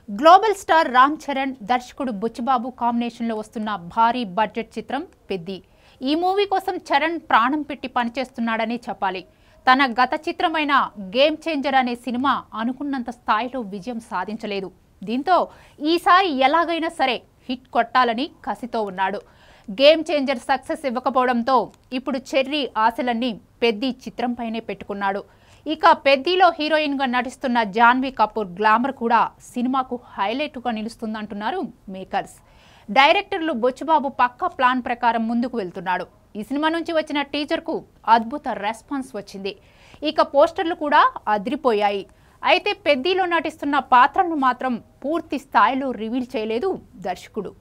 Global star Ram Charan దర్శకుడు బుచ్చిబాబు కాంబినేషన్లో వస్తున్న భారీ బడ్జెట్ చిత్రం పెద్ది. ఈ మూవీ కోసం చరణ్ ప్రాణం పెట్టి పనిచేస్తున్నాడని చెప్పాలి. తన గత చిత్రమైన గేమ్ చేంజర్ అనే సినిమా అనుకున్నంత స్థాయిలో విజయం సాధించలేదు. దీంతో ఈసారి ఎలాగైనా సరే హిట్ కొట్టాలని కసితో ఉన్నాడు. గేమ్ చేంజర్ సక్సెస్ ఇవ్వకపోవడంతో ఇప్పుడు చెర్రీ ఆశలన్నీ పెద్ది చిత్రంపైనే పెట్టుకున్నాడు. ఇక పెద్దిలో హీరోయిన్గా నటిస్తున్న జాన్వీ కపూర్ గ్లామర్ కూడా సినిమాకు హైలైట్గా నిలుస్తుందంటున్నారు మేకర్స్. డైరెక్టర్లు బుచ్చిబాబు పక్కా ప్లాన్ ప్రకారం ముందుకు వెళ్తున్నాడు. ఈ సినిమా నుంచి వచ్చిన టీజర్కు అద్భుత రెస్పాన్స్ వచ్చింది. ఇక పోస్టర్లు కూడా అదిరిపోయాయి. అయితే పెద్దిలో నటిస్తున్న పాత్రను మాత్రం పూర్తి స్థాయిలో రివీల్ చేయలేదు దర్శకుడు.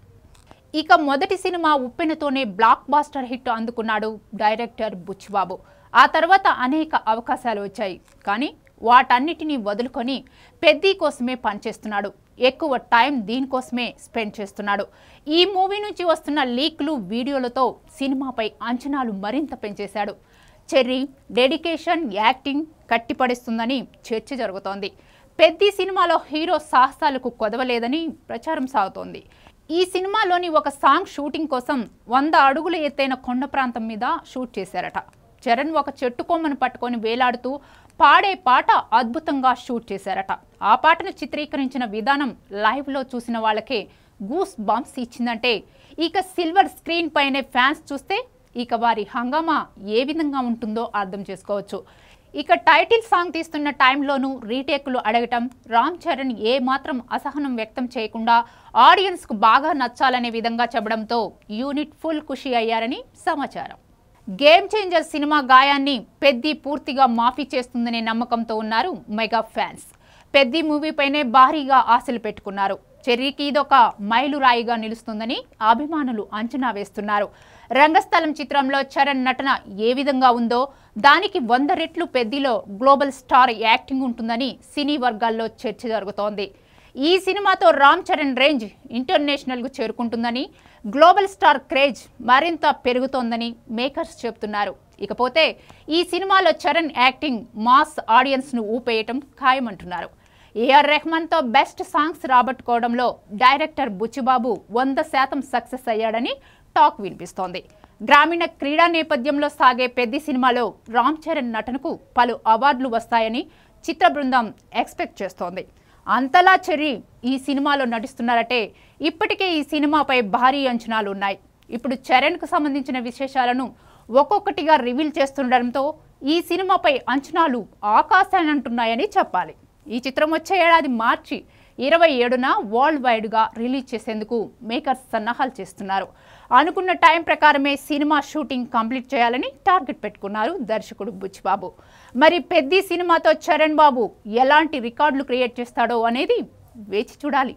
ఇక మొదటి సినిమా ఉప్పెనతోనే బ్లాక్ బాస్టర్ హిట్ అందుకున్నాడు డైరెక్టర్ బుచ్చిబాబు. ఆ తర్వాత అనేక అవకాశాలు వచ్చాయి. కానీ వాటన్నిటినీ వదులుకొని పెద్ది కోసమే పనిచేస్తున్నాడు. ఎక్కువ టైం దీనికోసమే స్పెండ్ చేస్తున్నాడు. ఈ మూవీ నుంచి వస్తున్న లీక్లు, వీడియోలతో సినిమాపై అంచనాలు మరింత పెంచేశాడు. చెర్రీ డెడికేషన్, యాక్టింగ్ కట్టిపడేస్తుందని చర్చ జరుగుతోంది. పెద్ది సినిమాలో హీరో సాహసాలకు కొదవలేదని ప్రచారం సాగుతోంది. ఈ సినిమాలోని ఒక సాంగ్ షూటింగ్ కోసం 100 అడుగుల ఎత్తైన కొండ ప్రాంతం మీద షూట్ చేశారట. చరణ్ ఒక చెట్టు కొమ్మను పట్టుకొని వేలాడుతూ పాడే పాట అద్భుతంగా షూట్ చేశారట. ఆ పాటను చిత్రీకరించిన విధానం లైవ్లో చూసిన వాళ్ళకే గూస్ బంప్స్ ఇచ్చిందంటే ఇక సిల్వర్ స్క్రీన్ పైనే ఫ్యాన్స్ చూస్తే ఇక వారి హంగామా ఏ విధంగా ఉంటుందో అర్థం చేసుకోవచ్చు. ఇక టైటిల్ సాంగ్ తీస్తున్న టైంలోనూ రీటేకులు అడగటం, రామ్ చరణ్ ఏ మాత్రం అసహనం వ్యక్తం చేయకుండా ఆడియన్స్కు బాగా నచ్చాలనే విధంగా చెప్పడంతో యూనిట్ ఫుల్ ఖుషి అయ్యారని సమాచారం. గేమ్ చేంజర్ సినిమా గాయాన్ని పెద్ది పూర్తిగా మాఫీ చేస్తుందనే నమ్మకంతో ఉన్నారు మెగా ఫ్యాన్స్. పెద్ది మూవీపైనే భారీగా ఆశలు పెట్టుకున్నారు. చెర్రీకి ఇదొక మైలురాయిగా నిలుస్తుందని అభిమానులు అంచనా వేస్తున్నారు. రంగస్థలం చిత్రంలో చరణ్ నటన ఏ విధంగా ఉందో దానికి 100 రెట్లు పెద్దిలో గ్లోబల్ స్టార్ యాక్టింగ్ ఉంటుందని సినీ వర్గాల్లో చర్చ జరుగుతోంది. ఈ సినిమాతో రామ్ చరణ్ రేంజ్ ఇంటర్నేషనల్కు చేరుకుంటుందని, గ్లోబల్ స్టార్ క్రేజ్ మరింత పెరుగుతోందని మేకర్స్ చెబుతున్నారు. ఇకపోతే ఈ సినిమాలో చరణ్ యాక్టింగ్ మాస్ ఆడియన్స్ను ఊపేయటం ఖాయమంటున్నారు. ఏఆర్ రెహమాన్తో బెస్ట్ సాంగ్స్ రాబట్టుకోవడంలో డైరెక్టర్ బుచ్చిబాబు 100% సక్సెస్ అయ్యాడని టాక్ వినిపిస్తోంది. గ్రామీణ క్రీడా నేపథ్యంలో సాగే పెద్ది సినిమాలో రామ్ చరణ్ నటనకు పలు అవార్డులు వస్తాయని చిత్ర బృందం ఎక్స్పెక్ట్ చేస్తోంది. అంతలా చెర్రీ ఈ సినిమాలో నటిస్తున్నారంటే ఇప్పటికే ఈ సినిమాపై భారీ అంచనాలు ఉన్నాయి. ఇప్పుడు చరణ్కు సంబంధించిన విశేషాలను ఒక్కొక్కటిగా రివీల్ చేస్తుండటంతో ఈ సినిమాపై అంచనాలు ఆకాశానంటున్నాయని చెప్పాలి. ఈ చిత్రం వచ్చే ఏడాది మార్చి 27న వరల్డ్ వైడ్గా రిలీజ్ చేసేందుకు మేకర్స్ సన్నాహాలు చేస్తున్నారు. అనుకున్న టైం ప్రకారమే సినిమా షూటింగ్ కంప్లీట్ చేయాలని టార్గెట్ పెట్టుకున్నారు దర్శకుడు బుచ్చిబాబు. మరి పెద్ది సినిమాతో చరణ్ బాబు ఎలాంటి రికార్డులు క్రియేట్ చేస్తాడో అనేది వేచి చూడాలి.